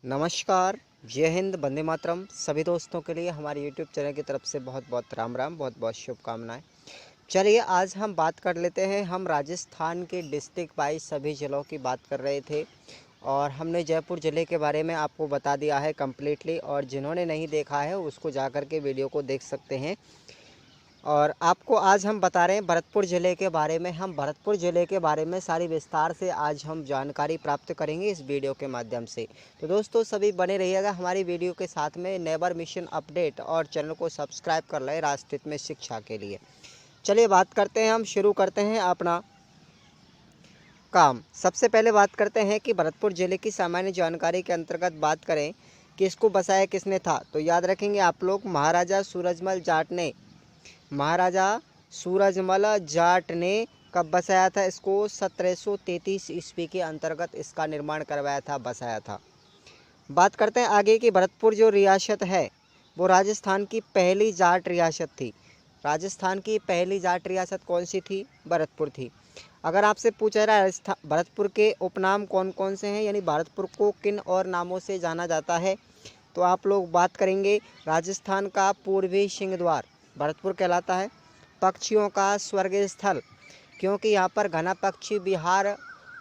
नमस्कार, जय हिंद, वंदे मातरम। सभी दोस्तों के लिए हमारे यूट्यूब चैनल की तरफ से बहुत बहुत राम राम, बहुत बहुत शुभकामनाएं। चलिए आज हम बात कर लेते हैं। हम राजस्थान के डिस्ट्रिक्ट वाइज सभी ज़िलों की बात कर रहे थे और हमने जयपुर ज़िले के बारे में आपको बता दिया है कम्प्लीटली, और जिन्होंने नहीं देखा है उसको जाकर के वीडियो को देख सकते हैं। और आपको आज हम बता रहे हैं भरतपुर ज़िले के बारे में। हम भरतपुर ज़िले के बारे में सारी विस्तार से आज हम जानकारी प्राप्त करेंगे इस वीडियो के माध्यम से। तो दोस्तों सभी बने रहिएगा हमारी वीडियो के साथ में। नेबर मिशन अपडेट और चैनल को सब्सक्राइब कर लें राष्ट्रहित में शिक्षा के लिए। चलिए बात करते हैं, हम शुरू करते हैं अपना काम। सबसे पहले बात करते हैं कि भरतपुर ज़िले की सामान्य जानकारी के अंतर्गत बात करें कि इसको बसाया किसने था, तो याद रखेंगे आप लोग महाराजा सूरजमल जाट ने कब बसाया था इसको? 1733 ईस्वी के अंतर्गत इसका निर्माण करवाया था, बसाया था। बात करते हैं आगे कि भरतपुर जो रियासत है वो राजस्थान की पहली जाट रियासत थी। राजस्थान की पहली जाट रियासत कौन सी थी? भरतपुर थी। अगर आपसे पूछा जाए राजस्थान भरतपुर के उपनाम कौन कौन से हैं, यानी भरतपुर को किन और नामों से जाना जाता है, तो आप लोग बात करेंगे राजस्थान का पूर्वी सिंह द्वार भरतपुर कहलाता है। पक्षियों का स्वर्ग स्थल, क्योंकि यहाँ पर घना पक्षी विहार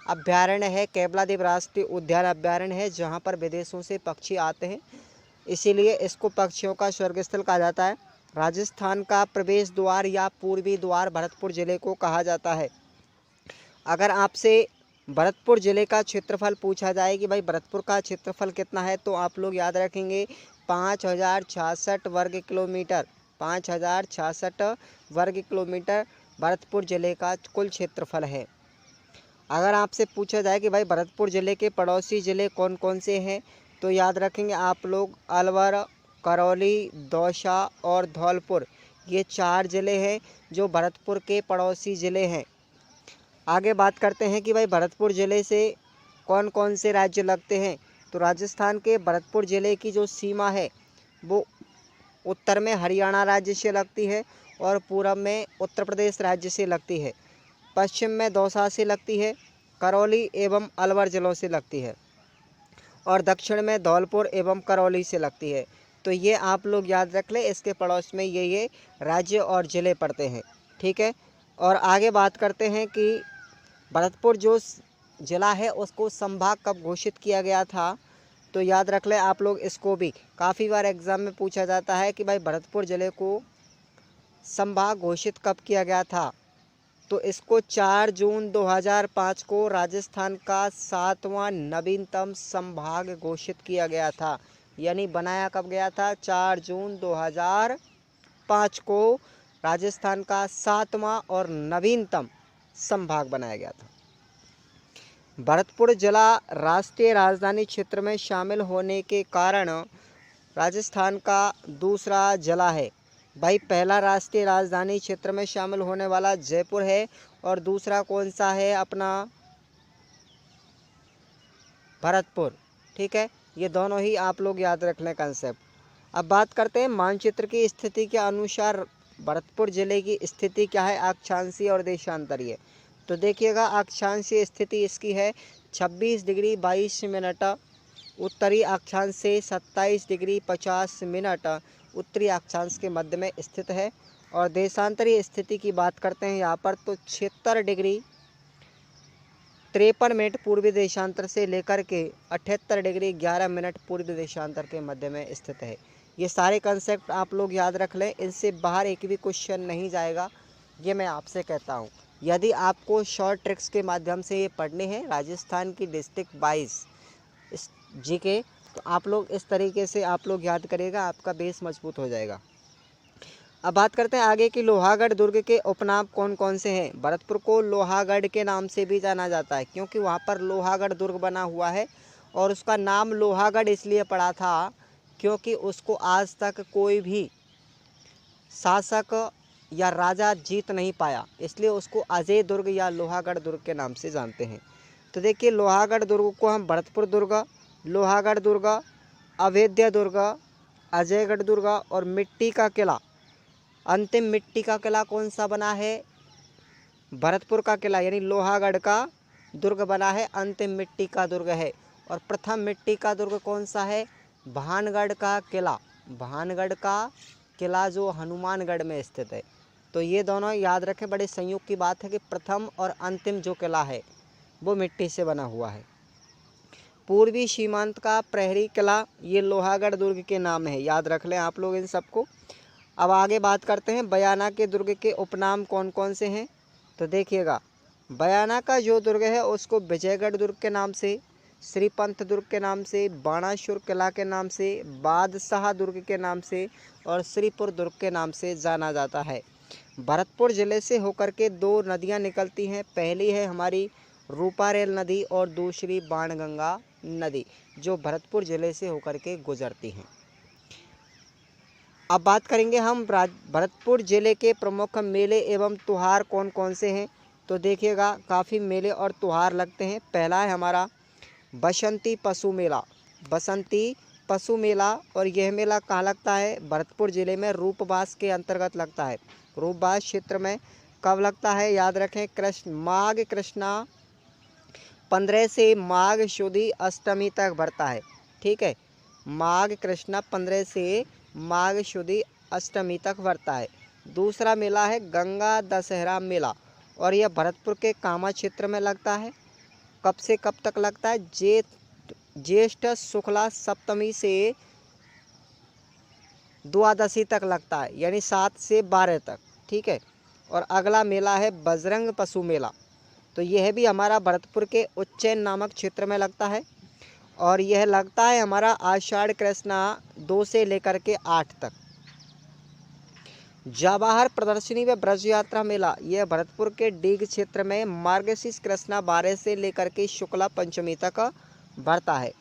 अभ्यारण्य है, केवलादेव राष्ट्रीय उद्यान अभ्यारण्य है जहाँ पर विदेशों से पक्षी आते हैं, इसीलिए इसको पक्षियों का स्वर्ग स्थल कहा जाता है। राजस्थान का प्रवेश द्वार या पूर्वी द्वार भरतपुर ज़िले को कहा जाता है। अगर आपसे भरतपुर ज़िले का क्षेत्रफल पूछा जाए कि भाई भरतपुर का क्षेत्रफल कितना है, तो आप लोग याद रखेंगे 5066 वर्ग किलोमीटर। 5066 वर्ग किलोमीटर भरतपुर ज़िले का कुल क्षेत्रफल है। अगर आपसे पूछा जाए कि भाई भरतपुर ज़िले के पड़ोसी ज़िले कौन कौन से हैं, तो याद रखेंगे आप लोग अलवर, करौली, दौसा और धौलपुर। ये 4 ज़िले हैं जो भरतपुर के पड़ोसी ज़िले हैं। आगे बात करते हैं कि भाई भरतपुर ज़िले से कौन कौन से राज्य लगते हैं, तो राजस्थान के भरतपुर ज़िले की जो सीमा है वो उत्तर में हरियाणा राज्य से लगती है और पूर्व में उत्तर प्रदेश राज्य से लगती है। पश्चिम में दौसा से लगती है, करौली एवं अलवर जिलों से लगती है, और दक्षिण में धौलपुर एवं करौली से लगती है। तो ये आप लोग याद रख लें, इसके पड़ोस में ये राज्य और ज़िले पड़ते हैं, ठीक है। और आगे बात करते हैं कि भरतपुर जो ज़िला है उसको संभाग कब घोषित किया गया था, तो याद रख लें आप लोग इसको भी। काफ़ी बार एग्ज़ाम में पूछा जाता है कि भाई भरतपुर ज़िले को संभाग घोषित कब किया गया था, तो इसको 4 जून 2005 को राजस्थान का 7वां नवीनतम संभाग घोषित किया गया था। यानी बनाया कब गया था? 4 जून 2005 को राजस्थान का 7वां और नवीनतम संभाग बनाया गया था। भरतपुर जिला राष्ट्रीय राजधानी क्षेत्र में शामिल होने के कारण राजस्थान का दूसरा जिला है। भाई पहला राष्ट्रीय राजधानी क्षेत्र में शामिल होने वाला जयपुर है और दूसरा कौन सा है? अपना भरतपुर, ठीक है। ये दोनों ही आप लोग याद रख लें कंसेप्ट। अब बात करते हैं मानचित्र की स्थिति के अनुसार भरतपुर ज़िले की स्थिति क्या है, अक्षांशीय और देशांतरीय। तो देखिएगा अक्षांशीय स्थिति इसकी है 26 डिग्री 22 मिनट उत्तरी अक्षांश से 27 डिग्री 50 मिनट उत्तरी अक्षांश के मध्य में स्थित है। और देशांतरीय स्थिति की बात करते हैं यहाँ पर, तो 76 डिग्री 53 मिनट पूर्वी देशांतर से लेकर के 78 डिग्री 11 मिनट पूर्वी देशांतर के मध्य में स्थित है। ये सारे कंसेप्ट आप लोग याद रख लें, इनसे बाहर एक भी क्वेश्चन नहीं जाएगा, ये मैं आपसे कहता हूँ। यदि आपको शॉर्ट ट्रिक्स के माध्यम से ये पढ़ने हैं राजस्थान की डिस्ट्रिक्ट वाइज जीके, तो आप लोग इस तरीके से आप लोग याद करिएगा, आपका बेस मजबूत हो जाएगा। अब बात करते हैं आगे कि लोहागढ़ दुर्ग के उपनाम कौन कौन से हैं। भरतपुर को लोहागढ़ के नाम से भी जाना जाता है क्योंकि वहाँ पर लोहागढ़ दुर्ग बना हुआ है, और उसका नाम लोहागढ़ इसलिए पड़ा था क्योंकि उसको आज तक कोई भी शासक या राजा जीत नहीं पाया, इसलिए उसको अजय दुर्ग या लोहागढ़ दुर्ग के नाम से जानते हैं। तो देखिए लोहागढ़ दुर्ग को हम भरतपुर दुर्ग, लोहागढ़ दुर्ग, अवैध दुर्ग, अजयगढ़ दुर्ग और मिट्टी का किला। अंतिम मिट्टी का किला कौन सा बना है? भरतपुर का किला, यानी लोहागढ़ का दुर्ग बना है, अंतिम मिट्टी का दुर्ग है। और प्रथम मिट्टी का दुर्ग कौन सा है? भानगढ़ का किला। भानगढ़ का किला जो हनुमानगढ़ में स्थित है। तो ये दोनों याद रखें, बड़े संयोग की बात है कि प्रथम और अंतिम जो किला है वो मिट्टी से बना हुआ है। पूर्वी सीमांत का प्रहरी किला ये लोहागढ़ दुर्ग के नाम है, याद रख लें आप लोग इन सबको। अब आगे बात करते हैं बयाना के दुर्ग के उपनाम कौन कौन से हैं। तो देखिएगा, बयाना का जो दुर्ग है उसको विजयगढ़ दुर्ग के नाम से, श्रीपंथ दुर्ग के नाम से, बाणासुर किला के नाम से, बादशाह दुर्ग के नाम से और श्रीपुर दुर्ग के नाम से जाना जाता है। भरतपुर ज़िले से होकर के दो नदियां निकलती हैं। पहली है हमारी रूपारेल नदी और दूसरी बाणगंगा नदी, जो भरतपुर ज़िले से होकर के गुजरती हैं। अब बात करेंगे हम भरतपुर ज़िले के प्रमुख मेले एवं त्यौहार कौन कौन से हैं। तो देखिएगा, काफ़ी मेले और त्यौहार लगते हैं। पहला है हमारा बसंती पशु मेला। बसंती पशु मेला, और यह मेला कहाँ लगता है? भरतपुर ज़िले में रूपबास के अंतर्गत लगता है। रूपबास क्षेत्र में कब लगता है? याद रखें, माघ कृष्णा 15 से माघ शुदी अष्टमी तक भरता है। ठीक है, माघ कृष्णा 15 से माघ शुदी अष्टमी तक भरता है। दूसरा मेला है गंगा दशहरा मेला, और यह भरतपुर के कामा क्षेत्र में लगता है। कब से कब तक लगता है? ज्येष्ठ शुक्ला सप्तमी से द्वादशी तक लगता है, यानी 7 से 12 तक। ठीक है, और अगला मेला है बजरंग पशु मेला। तो यह भी हमारा भरतपुर के उज्जैन नामक क्षेत्र में लगता है, और यह लगता है हमारा आषाढ़ कृष्णा 2 से लेकर के 8 तक। जवाहर प्रदर्शनी व ब्रज यात्रा मेला, यह भरतपुर के डीग क्षेत्र में मार्गशीर्ष कृष्णा 12 से लेकर के शुक्ला पंचमी तक भरता है।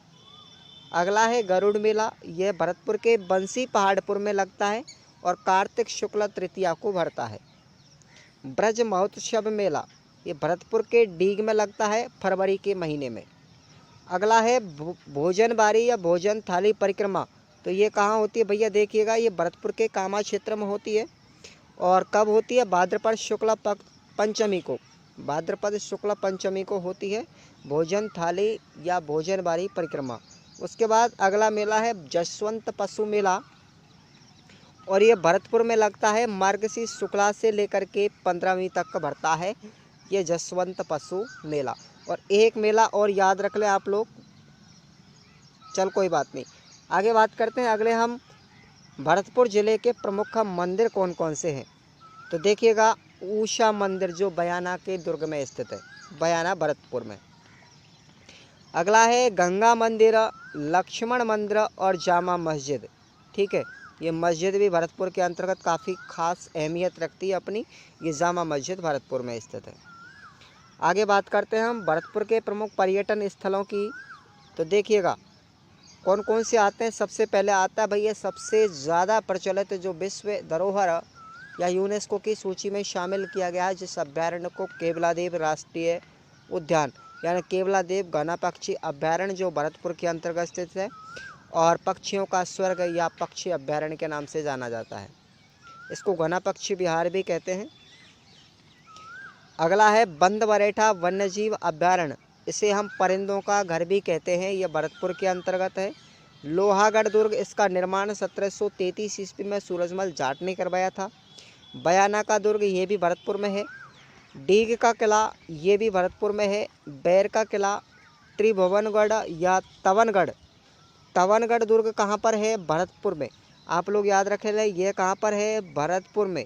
अगला है गरुड़ मेला, यह भरतपुर के बंसी पहाड़पुर में लगता है और कार्तिक शुक्ला तृतीया को भरता है। ब्रज महोत्सव मेला, ये भरतपुर के डीग में लगता है फरवरी के महीने में। अगला है भोजन बारी या भोजन थाली परिक्रमा। तो ये कहाँ होती है भैया? देखिएगा, ये भरतपुर के कामा क्षेत्र में होती है, और कब होती है? भाद्रपद शुक्ला पंचमी को। भाद्रपद शुक्ला पंचमी को होती है भोजन थाली या भोजन बारी परिक्रमा। उसके बाद अगला मेला है जसवंत पशु मेला, और ये भरतपुर में लगता है मार्गशीर्ष शुक्ला से लेकर के 15वीं तक भरता है ये जसवंत पशु मेला। और एक मेला और याद रख लें आप लोग, चल कोई बात नहीं, आगे बात करते हैं। अगले हम भरतपुर ज़िले के प्रमुख मंदिर कौन कौन से हैं। तो देखिएगा, उषा मंदिर जो बयाना के दुर्ग में स्थित है, बयाना भरतपुर में। अगला है गंगा मंदिर, लक्ष्मण मंदिर और जामा मस्जिद। ठीक है, ये मस्जिद भी भरतपुर के अंतर्गत काफ़ी खास अहमियत रखती है अपनी। ये जामा मस्जिद भरतपुर में स्थित है। आगे बात करते हैं हम भरतपुर के प्रमुख पर्यटन स्थलों की। तो देखिएगा, कौन कौन से आते हैं। सबसे पहले आता है भैया सबसे ज़्यादा प्रचलित जो विश्व धरोहर या यूनेस्को की सूची में शामिल किया गया है जिस अभ्यारण्य को, केवलादेव राष्ट्रीय उद्यान, यानी केवलादेव घना पक्षी अभ्यारण्य, जो भरतपुर के अंतर्गत स्थित है और पक्षियों का स्वर्ग या पक्षी अभ्यारण्य के नाम से जाना जाता है। इसको घना पक्षी विहार भी कहते हैं। अगला है बंद बरेठा वन्यजीव अभ्यारण्य, इसे हम परिंदों का घर भी कहते हैं, यह भरतपुर के अंतर्गत है। लोहागढ़ दुर्ग, इसका निर्माण 1733 ईस्वी में सूरजमल जाट ने करवाया था। बयाना का दुर्ग, ये भी भरतपुर में है। डीग का किला, ये भी भरतपुर में है। बैर का किला, त्रिभुवनगढ़ या तवनगढ़ दुर्ग कहाँ पर है? भरतपुर में। आप लोग याद रखें, ये कहाँ पर है? भरतपुर में।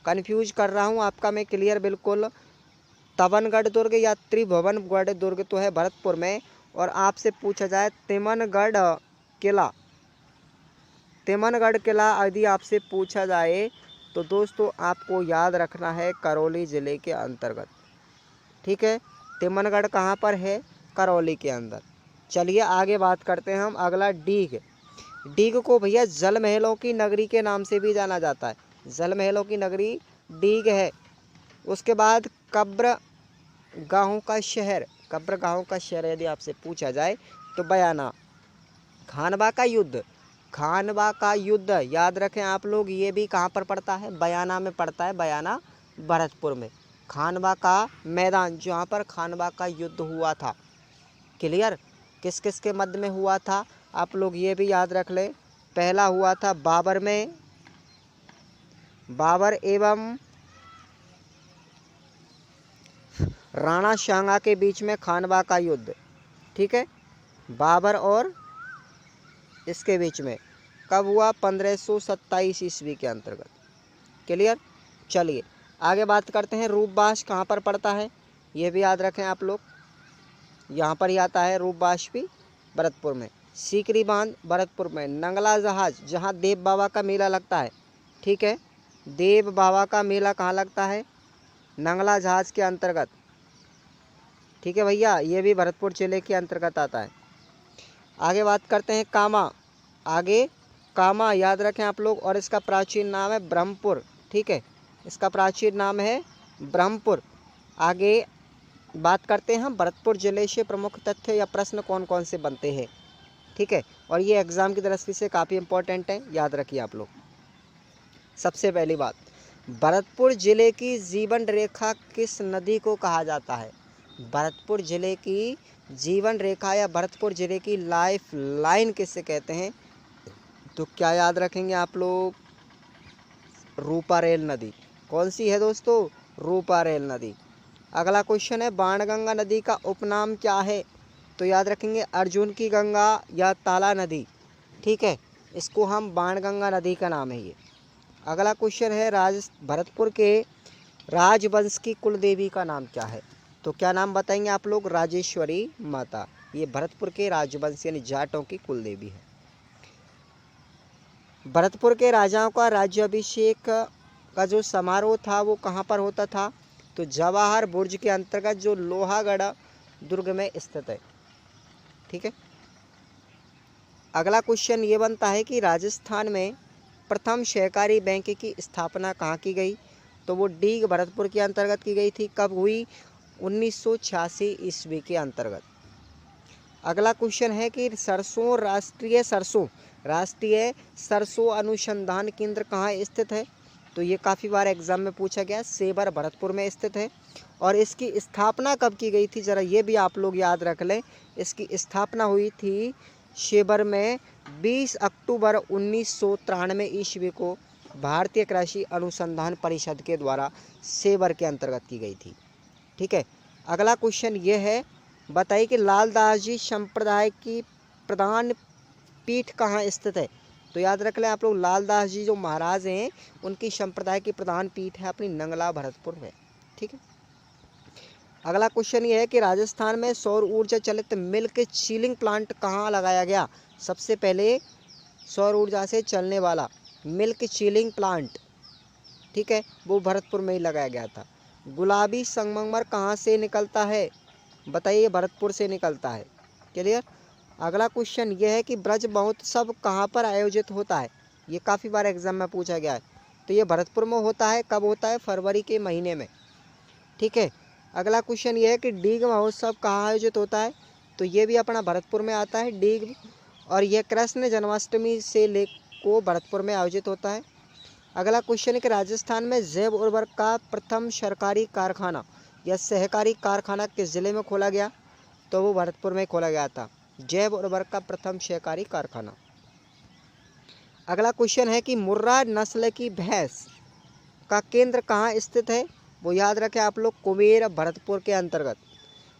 कन्फ्यूज कर रहा हूँ आपका मैं, क्लियर बिल्कुल। तवनगढ़ दुर्ग या त्रिभुवनगढ़ दुर्ग तो है भरतपुर में। और आपसे पूछा जाए तिमनगढ़ किला, तिमनगढ़ किला यदि आपसे पूछा जाए तो दोस्तों आपको याद रखना है करौली ज़िले के अंतर्गत। ठीक है, तिमनगढ़ कहाँ पर है? करौली के अंदर। चलिए आगे बात करते हैं हम। अगला डीग। डीग को भैया जल महलों की नगरी के नाम से भी जाना जाता है। जल महलों की नगरी डीग है। उसके बाद कब्र गाहों का शहर, कब्र गाहों का शहर यदि आपसे पूछा जाए तो बयाना। खानवा का युद्ध, खानवा का युद्ध याद रखें आप लोग, ये भी कहाँ पर पड़ता है? बयाना में पड़ता है, बयाना भरतपुर में। खानवा का मैदान, जहाँ पर खानवा का युद्ध हुआ था। क्लियर। किस किस के मध्य में हुआ था, आप लोग ये भी याद रख लें। पहला हुआ था बाबर में, बाबर एवं राणा सांगा के बीच में खानवा का युद्ध, ठीक है, बाबर और इसके बीच में कब हुआ, 1527 ईस्वी के अंतर्गत। क्लियर। चलिए आगे बात करते हैं। रूपबास कहाँ पर पड़ता है, ये भी याद रखें आप लोग, यहाँ पर ही आता है रूपबास भी, भरतपुर में। सीकरी बांध भरतपुर में। नंगला जहाज जहाँ देव बाबा का मेला लगता है, ठीक है, देव बाबा का मेला कहाँ लगता है, नंगला जहाज के अंतर्गत, ठीक है भैया, ये भी भरतपुर जिले के अंतर्गत आता है। आगे बात करते हैं कामा, आगे कामा याद रखें आप लोग, और इसका प्राचीन नाम है ब्रह्मपुर, ठीक है, इसका प्राचीन नाम है ब्रह्मपुर। आगे बात करते हैं हम भरतपुर जिले से प्रमुख तथ्य या प्रश्न कौन कौन से बनते हैं, ठीक है, और ये एग्जाम की दृष्टि से काफ़ी इंपॉर्टेंट है, याद रखिए आप लोग। सबसे पहली बात, भरतपुर जिले की जीवन रेखा किस नदी को कहा जाता है, भरतपुर जिले की जीवन रेखा या भरतपुर जिले की लाइफ लाइन किससे कहते हैं, तो क्या याद रखेंगे आप लोग, रूपारेल नदी। कौन सी है दोस्तों, रूपारेल नदी। अगला क्वेश्चन है बाणगंगा नदी का उपनाम क्या है, तो याद रखेंगे अर्जुन की गंगा या ताला नदी, ठीक है, इसको हम बाणगंगा नदी का नाम है ये। अगला क्वेश्चन है भरतपुर के राजवंश की कुल देवी का नाम क्या है, तो क्या नाम बताएंगे आप लोग, राजेश्वरी माता। ये भरतपुर के राजवंश यानी जाटों की कुल देवी है। भरतपुर के राजाओं का राज्याभिषेक का जो समारोह था वो कहाँ पर होता था, तो जवाहर बुर्ज के अंतर्गत जो लोहागढ़ दुर्ग में स्थित है, ठीक है। अगला क्वेश्चन ये बनता है कि राजस्थान में प्रथम सहकारी बैंक की स्थापना कहाँ की गई, तो वो डीग भरतपुर के अंतर्गत की गई थी। कब हुई, 1986 ईस्वी के अंतर्गत। अगला क्वेश्चन है कि राष्ट्रीय सरसों अनुसंधान केंद्र कहाँ स्थित है, तो ये काफ़ी बार एग्जाम में पूछा गया, सेवर भरतपुर में स्थित है। और इसकी स्थापना कब की गई थी, ज़रा ये भी आप लोग याद रख लें, इसकी स्थापना हुई थी सेवर में 20 अक्टूबर 1993 ईस्वी को भारतीय कृषि अनुसंधान परिषद के द्वारा सेवर के अंतर्गत की गई थी, ठीक है। अगला क्वेश्चन ये है, बताइए कि लालदास जी संप्रदाय की प्रधान पीठ कहाँ स्थित है, तो याद रख लें आप लोग, लालदास जी जो महाराज हैं उनकी संप्रदाय की प्रधान पीठ है अपनी नंगला भरतपुर में, ठीक है। अगला क्वेश्चन ये है कि राजस्थान में सौर ऊर्जा चलित मिल्क चीलिंग प्लांट कहाँ लगाया गया, सबसे पहले सौर ऊर्जा से चलने वाला मिल्क चीलिंग प्लांट, ठीक है, वो भरतपुर में ही लगाया गया था। गुलाबी संगमरमर कहाँ से निकलता है, बताइए, भरतपुर से निकलता है। क्लियर। अगला क्वेश्चन ये है कि ब्रज महोत्सव कहाँ पर आयोजित होता है, ये काफ़ी बार एग्जाम में पूछा गया है, तो ये भरतपुर में होता है। कब होता है, फरवरी के महीने में, ठीक है। अगला क्वेश्चन ये है कि डीग महोत्सव कहाँ आयोजित होता है, तो ये भी अपना भरतपुर में आता है डीग, और यह कृष्ण जन्माष्टमी से ले को भरतपुर में आयोजित होता है। अगला क्वेश्चन है कि राजस्थान में जैव उर्वरक का प्रथम सरकारी कारखाना या सहकारी कारखाना किस जिले में खोला गया, तो वो भरतपुर में खोला गया था, जैव उर्वरक का प्रथम सहकारी कारखाना। अगला क्वेश्चन है कि मुर्रा नस्ल की भैंस का केंद्र कहाँ स्थित है, वो याद रखें आप लोग, कुमेर भरतपुर के अंतर्गत।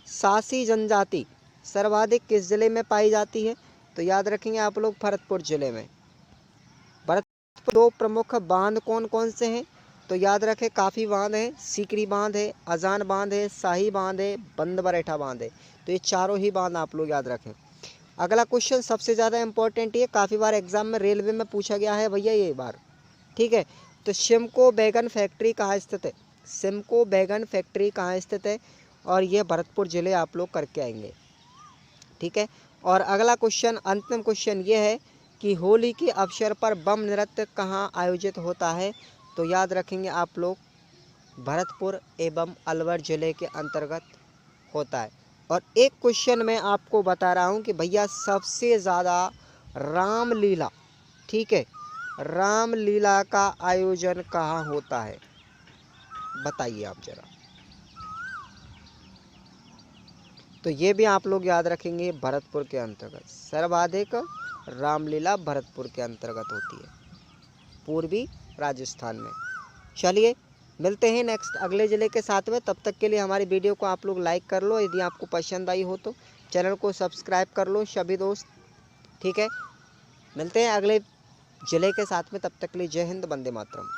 सासी जनजाति सर्वाधिक किस जिले में पाई जाती है, तो याद रखेंगे आप लोग, भरतपुर जिले में। भरतपुर दो प्रमुख बांध कौन कौन से हैं, तो याद रखें, काफ़ी बांध हैं, सीकरी बांध है, अजान बांध है, शाही बांध है, बंद बरेठा बांध है, तो ये चारों ही बांध आप लोग याद रखें। अगला क्वेश्चन सबसे ज़्यादा इंपॉर्टेंट, ये काफ़ी बार एग्जाम में रेलवे में पूछा गया है भैया ये बार, ठीक है, तो सिमको बैगन फैक्ट्री कहाँ स्थित है, सिमको बैगन फैक्ट्री कहाँ स्थित है, और ये भरतपुर जिले आप लोग करके आएंगे, ठीक है। और अगला क्वेश्चन, अंतिम क्वेश्चन ये है कि होली के अवसर पर बम नृत्य कहाँ आयोजित होता है, तो याद रखेंगे आप लोग, भरतपुर एवं अलवर जिले के अंतर्गत होता है। और एक क्वेश्चन मैं आपको बता रहा हूँ कि भैया सबसे ज़्यादा रामलीला, ठीक है, रामलीला का आयोजन कहाँ होता है, बताइए आप जरा। तो ये भी आप लोग याद रखेंगे, भरतपुर के अंतर्गत। सर्वाधिक रामलीला भरतपुर के अंतर्गत होती है, पूर्वी राजस्थान में। चलिए मिलते हैं नेक्स्ट अगले ज़िले के साथ में। तब तक के लिए हमारी वीडियो को आप लोग लाइक कर लो, यदि आपको पसंद आई हो तो चैनल को सब्सक्राइब कर लो सभी दोस्त, ठीक है। मिलते हैं अगले ज़िले के साथ में, तब तक के लिए जय हिंद, वंदे मातरम।